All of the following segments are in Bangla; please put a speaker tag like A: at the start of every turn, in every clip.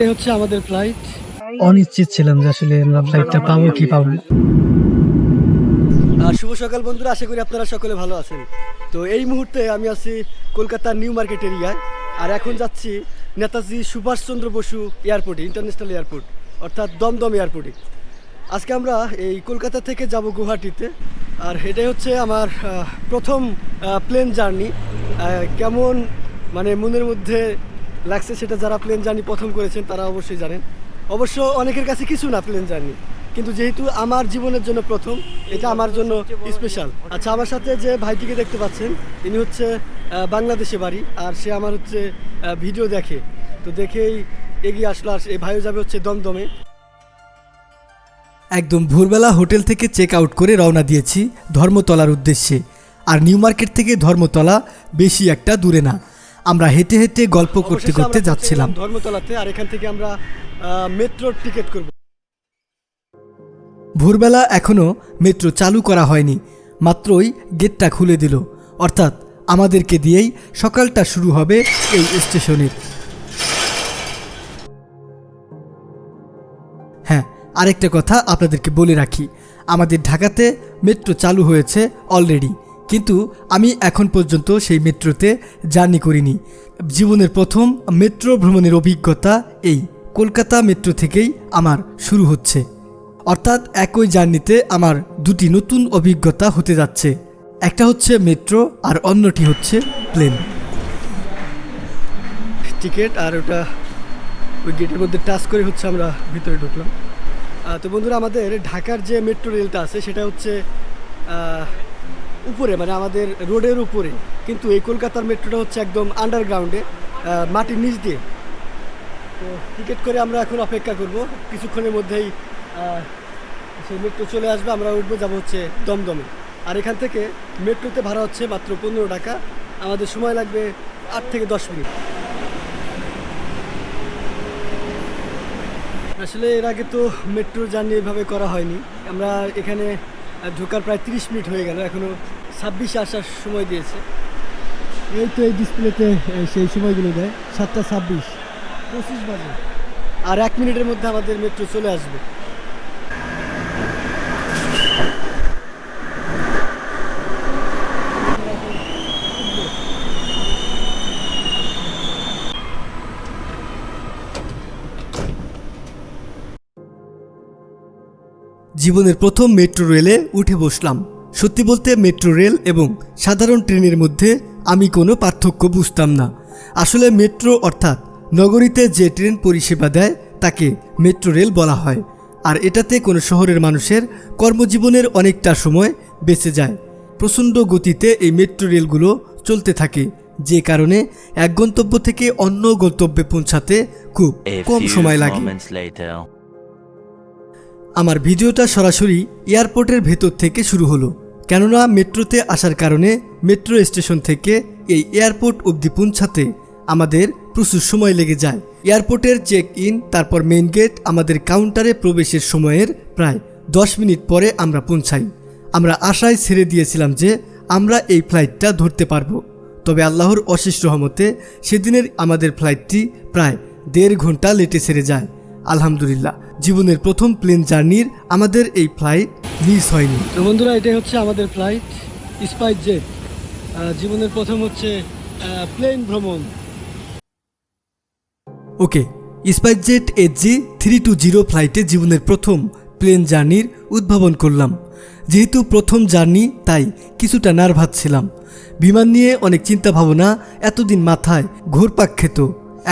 A: এই হচ্ছে আমাদের ফ্লাইট। অনিশ্চিত ছিলাম যে আসলে আমরা ফ্লাইটটা পাবো কি পাবো না। শুভ সকাল বন্ধুরা, আশা করি আপনারা সকলে ভালো আছেন। তো এই মুহূর্তে আমি আছি কলকাতার নিউ মার্কেট এরিয়ায়, আর এখন যাচ্ছি নেতাজি সুভাষচন্দ্র বসু এয়ারপোর্টে, ইন্টারন্যাশনাল এয়ারপোর্ট অর্থাৎ দমদম এয়ারপোর্টে। আজকে আমরা এই কলকাতা থেকে যাব গুয়াহাটিতে, আর এটাই হচ্ছে আমার প্রথম প্লেন জার্নি। কেমন মানে মনের মধ্যে লাগছে সেটা যারা প্লেন জার্নি প্রথম করেছেন তারা অবশ্যই জানেন। অবশ্য অনেকের কাছে কিছু না প্লেন জার্নি, কিন্তু যেহেতু আমার জীবনের জন্য প্রথম, এটা আমার জন্য স্পেশাল। আচ্ছা, আমার সাথে যে ভাইটিকে দেখতে পাচ্ছেন ইনি হচ্ছে বাংলাদেশে বাড়ি, আর সে আমার হচ্ছে ভিডিও দেখে, তো দেখেই এগিয়ে আসলো। আর এই ভাইও যাবে হচ্ছে দমদমে।
B: একদম ভোরবেলা হোটেল থেকে চেক আউট করে রওনা দিয়েছি ধর্মতলার উদ্দেশ্যে। আর নিউ মার্কেট থেকে ধর্মতলা বেশি একটা দূরে না, আমরা হেঁটে হেঁটে গল্প করতে করতে যাচ্ছিলাম
A: ধর্মতলাতে, আর এখান থেকে আমরা মেট্রোর টিকিট করব।
B: ভোরবেলা এখনও মেট্রো চালু করা হয়নি, মাত্রই গেটটা খুলে দিল, অর্থাৎ আমাদেরকে দিয়েই সকালটা শুরু হবে এই স্টেশনের। হ্যাঁ, আরেকটা কথা আপনাদেরকে বলে রাখি, আমাদের ঢাকাতে মেট্রো চালু হয়েছে অলরেডি, কিন্তু আমি এখন পর্যন্ত সেই মেট্রোতে জার্নি করিনি। জীবনের প্রথম মেট্রো ভ্রমণের অভিজ্ঞতা এই কলকাতা মেট্রো থেকেই আমার শুরু হচ্ছে, অর্থাৎ একই জার্নিতে আমার দুটি নতুন অভিজ্ঞতা হতে যাচ্ছে। একটা হচ্ছে মেট্রো আর অন্যটি হচ্ছে প্লেন।
A: টিকিট আর ওটা ওই গেটের মধ্যে টাচ করে হচ্ছে আমরা ভিতরে ঢুকলাম। তো বন্ধুরা, আমাদের ঢাকার যে মেট্রো রেলটা আছে সেটা হচ্ছে উপরে, মানে আমাদের রোডের উপরে, কিন্তু এই কলকাতার মেট্রোটা হচ্ছে একদম আন্ডারগ্রাউন্ডে, মাটির নিচ দিয়ে। তো টিকিট করে আমরা এখন অপেক্ষা করব, কিছুক্ষণের মধ্যেই সেই মেট্রো চলে আসবে, আমরা উঠবো, যাবো হচ্ছে দমদমে। আর এখান থেকে মেট্রোতে ভাড়া হচ্ছে মাত্র 15 টাকা, আমাদের সময় লাগবে 8 থেকে 10 মিনিট। আসলে এর আগে তো মেট্রো জার্নি এভাবে করা হয়নি। আমরা এখানে ঢোকার প্রায় 30 মিনিট হয়ে গেল, এখনও 26-এ আসার সময় দিয়েছে। এই তো এই ডিসপ্লেতে সেই সময়গুলো দেয়, 7:26, 25 বাজে, আর 1 মিনিটের মধ্যে আমাদের মেট্রো চলে আসবে।
B: জীবনের প্রথম মেট্রো রেলে উঠে বসলাম। সত্যি বলতে মেট্রো রেল এবং সাধারণ ট্রেনের মধ্যে আমি কোনো পার্থক্য বুঝতাম না। আসলে মেট্রো অর্থাৎ নগরীতে যে ট্রেন পরিষেবা দেয় তাকে মেট্রো রেল বলা হয়, আর এটাতে কোনো শহরের মানুষের কর্মজীবনের অনেকটা সময় বেঁচে যায়। প্রচণ্ড গতিতে এই মেট্রো রেলগুলো চলতে থাকে, যে কারণে এক গন্তব্য থেকে অন্য গন্তব্যে পৌঁছাতে খুব কম সময় লাগে। আমার ভিডিওটা সরাসরি এয়ারপোর্টের ভেতর থেকে শুরু হলো, কেননা মেট্রোতে আসার কারণে মেট্রো স্টেশন থেকে এই এয়ারপোর্ট অবধি পৌঁছাতে আমাদের প্রচুর সময় লেগে যায়। এয়ারপোর্টের চেক ইন, তারপর মেইন গেট, আমাদের কাউন্টারে প্রবেশের সময়ের প্রায় 10 মিনিট পরে আমরা পৌঁছাই। আমরা আশায় ছেড়ে দিয়েছিলাম যে আমরা এই ফ্লাইটটা ধরতে পারবো, তবে আল্লাহর অশেষ রহমতে সেদিনের আমাদের ফ্লাইটটি প্রায় 1.5 ঘন্টা লেটে ছেড়ে যায়। আলহামদুলিল্লাহ, জীবনের প্রথম প্লেন জার্নির আমাদের এই ফ্লাইট মিস হয়নি।
A: তো বন্ধুরা, এটাই হচ্ছে আমাদের ফ্লাইট, স্পাইস জেট। জীবনের প্রথম হচ্ছে প্লেন ভ্রমণ।
B: ওকে, স্পাইস জেট SG320 ফ্লাইটে জীবনের প্রথম প্লেন জার্নির উদ্ভাবন করলাম। যেহেতু প্রথম জার্নি তাই কিছুটা নার্ভাস ছিলাম। বিমান নিয়ে অনেক চিন্তা ভাবনা এতদিন মাথায় ঘুরপাক খেত,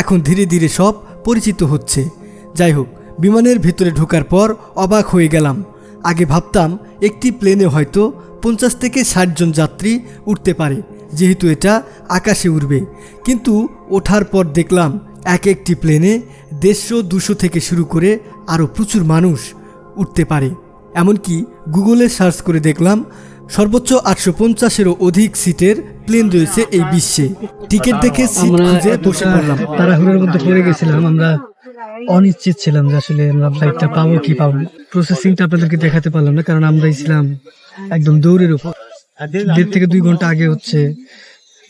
B: এখন ধীরে ধীরে সব পরিচিত হচ্ছে। যাই হোক, বিমানের ভিতরে ঢোকার পর অবাক হয়ে গেলাম। আগে ভাবতাম একটি প্লেনে হয়তো 50 থেকে 60 জন যাত্রী উঠতে পারে, যেহেতু এটা আকাশে উড়বে, কিন্তু ওঠার পর দেখলাম এক একটি প্লেনে 150-200 থেকে শুরু করে আরও প্রচুর মানুষ উঠতে পারে। এমনকি গুগলে সার্চ করে দেখলাম সর্বোচ্চ 850-এরও অধিক সিটের প্লেন রয়েছে এই বিশ্বে। টিকিট দেখে সিট খুঁজে বসে পড়লাম।
A: তাড়াহুড়োর মধ্যে পড়ে গেছিলাম, আমরা অনিশ্চিত ছিলাম যে আসলে আমরা ফ্লাইটটা পাবো কি পাবো না। প্রসেসিংটা আপনাদেরকে দেখাতে পারলাম না, কারণ আমরাই ছিলাম একদম দৌড়ের উপর। 1.5 থেকে 2 ঘন্টা আগে হচ্ছে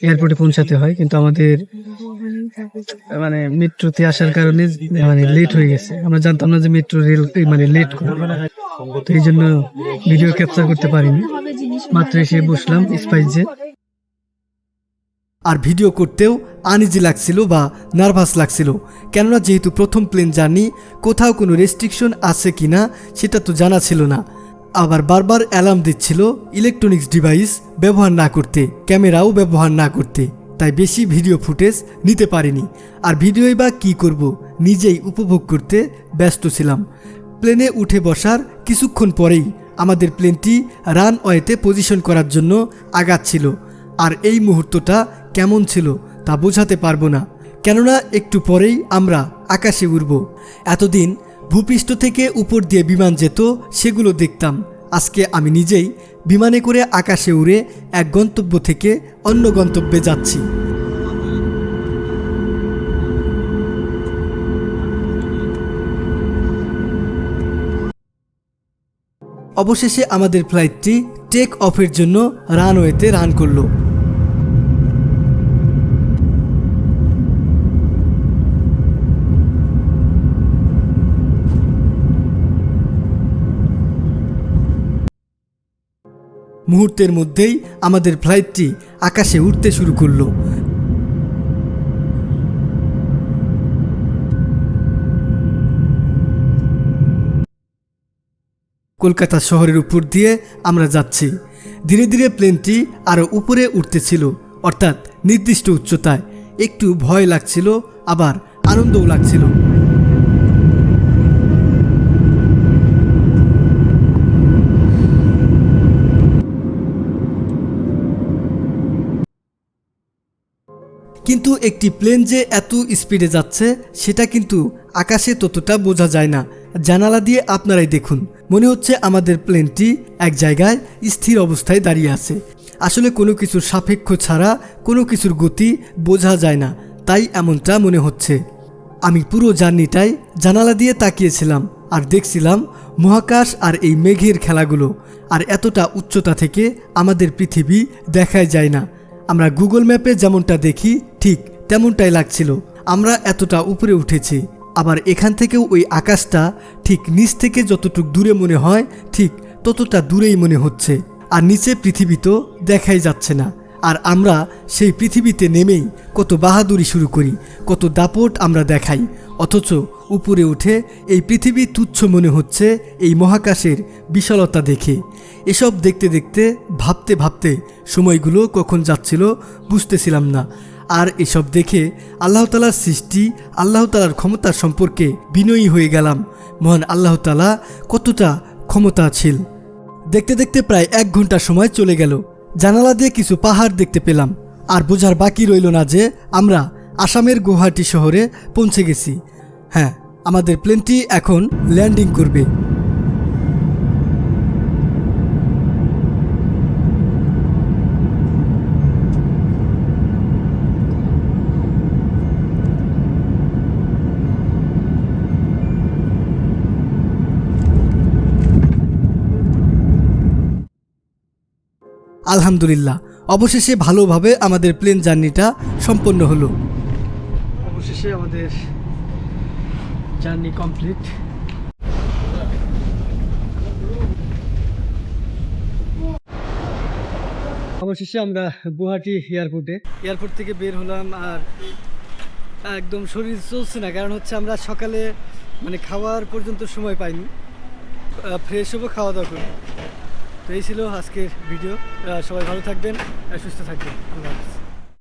C: এয়ারপোর্টে পৌঁছাতে হয়, কিন্তু আমাদের মানে মেট্রোতে আসার কারণে মানে লেট হয়ে গেছে। আমরা জানতাম না যে মেট্রো রেল মানে লেট করবে, তো এই জন্য ভিডিও ক্যাপচার করতে পারিনি। মাত্র এসে বসলাম স্পাইসজেট।
B: আর ভিডিও করতেও আনইজি লাগছিল বা নার্ভাস লাগছিল, কেননা যেহেতু প্রথম প্লেন জার্নি, কোথাও কোনো রেস্ট্রিকশন আছে কি না সেটা তো জানা ছিল না। আবার বারবার অ্যালার্ম দিচ্ছিল ইলেকট্রনিক্স ডিভাইস ব্যবহার না করতে, ক্যামেরাও ব্যবহার না করতে, তাই বেশি ভিডিও ফুটেজ নিতে পারিনি। আর ভিডিওই বা কী করব, নিজেই উপভোগ করতে ব্যস্ত ছিলাম। প্লেনে উঠে বসার কিছুক্ষণ পরেই আমাদের প্লেনটি রানওয়েতে পজিশন করার জন্য আগাচ্ছিল। আর এই মুহূর্তটা কেমন ছিল তা বোঝাতে পারবো না, কেননা একটু পরেই আমরা আকাশে উড়ব। এতদিন ভূপৃষ্ঠ থেকে উপর দিয়ে বিমান যেত, সেগুলো দেখতাম। আজকে আমি নিজেই বিমানে করে আকাশে উড়ে এক গন্তব্য থেকে অন্য গন্তব্যে যাচ্ছি। অবশেষে আমাদের ফ্লাইটটি টেক অফের জন্য রানওয়েতে রান করলো। মুহূর্তের মধ্যেই আমাদের ফ্লাইটটি আকাশে উঠতে শুরু করলো। কলকাতা শহরের উপর দিয়ে আমরা যাচ্ছি। ধীরে ধীরে প্লেনটি আরও উপরে উঠতেছিল, অর্থাৎ নির্দিষ্ট উচ্চতায়। একটু ভয় লাগছিল, আবার আনন্দও লাগছিল। কিন্তু একটি প্লেন যে এত স্পিডে যাচ্ছে সেটা কিন্তু আকাশে ততটা বোঝা যায় না। জানালা দিয়ে আপনারাই দেখুন, মনে হচ্ছে আমাদের প্লেনটি এক জায়গায় স্থির অবস্থায় দাঁড়িয়ে আছে। আসলে কোনো কিছুর সাপেক্ষ ছাড়া কোনো কিছুর গতি বোঝা যায় না, তাই এমনটা মনে হচ্ছে। আমি পুরো জার্নিটাই জানালা দিয়ে তাকিয়েছিলাম আর দেখছিলাম মহাকাশ আর এই মেঘের খেলাগুলো। আর এতটা উচ্চতা থেকে আমাদের পৃথিবী দেখাই যায় না। আমরা গুগল ম্যাপে যেমনটা দেখি ঠিক তেমনটাই লাগছিল। আমরা এতটা উপরে উঠেছি, আবার এখান থেকেও ওই আকাশটা ঠিক নিচ থেকে যতটুক দূরে মনে হয় ঠিক ততটা দূরেই মনে হচ্ছে। আর নিচে পৃথিবী তো দেখাই যাচ্ছে না। আর আমরা সেই পৃথিবীতে নেমেই কত বাহাদুরি শুরু করি, কত দাপট আমরা দেখাই, অথচ উপরে উঠে এই পৃথিবী তুচ্ছ মনে হচ্ছে এই মহাকাশের বিশালতা দেখে। এসব দেখতে দেখতে ভাবতে ভাবতে সময়গুলো কখন যাচ্ছিল বুঝতেছিলাম না। আর এসব দেখে আল্লাহ তাআলার সৃষ্টি, আল্লাহ তাআলার ক্ষমতার সম্পর্কে বিনয়ী হয়ে গেলাম। মহান আল্লাহ তাআলা কতটা ক্ষমতাশীল। দেখতে দেখতে প্রায় 1 ঘন্টা সময় চলে গেল। জানালা দিয়ে কিছু পাহাড় দেখতে পেলাম। আর বোঝার বাকি রইল না যে আমরা আসামের গুয়াহাটি শহরে পৌঁছে গেছি। হ্যাঁ, আমাদের প্লেনটি এখন ল্যান্ডিং করবে। আলহামদুলিল্লাহ, অবশেষে ভালোভাবে আমাদের প্লেন জার্নিটা সম্পন্ন হলো।
C: অবশেষে আমাদের জার্নি কমপ্লিট। অবশেষে আমরা গুয়াহাটি এয়ারপোর্ট থেকে বের হলাম। আর একদম শরীর চলছে না, কারণ হচ্ছে আমরা সকালে মানে খাওয়ার পর্যন্ত সময় পাইনি। ফ্রেশ হবো, খাওয়া দাওয়া করবো। তো এই ছিল আজকের ভিডিও। সবাই ভালো থাকবেন, সুস্থ থাকবেন। আল্লাহ হাফেজ।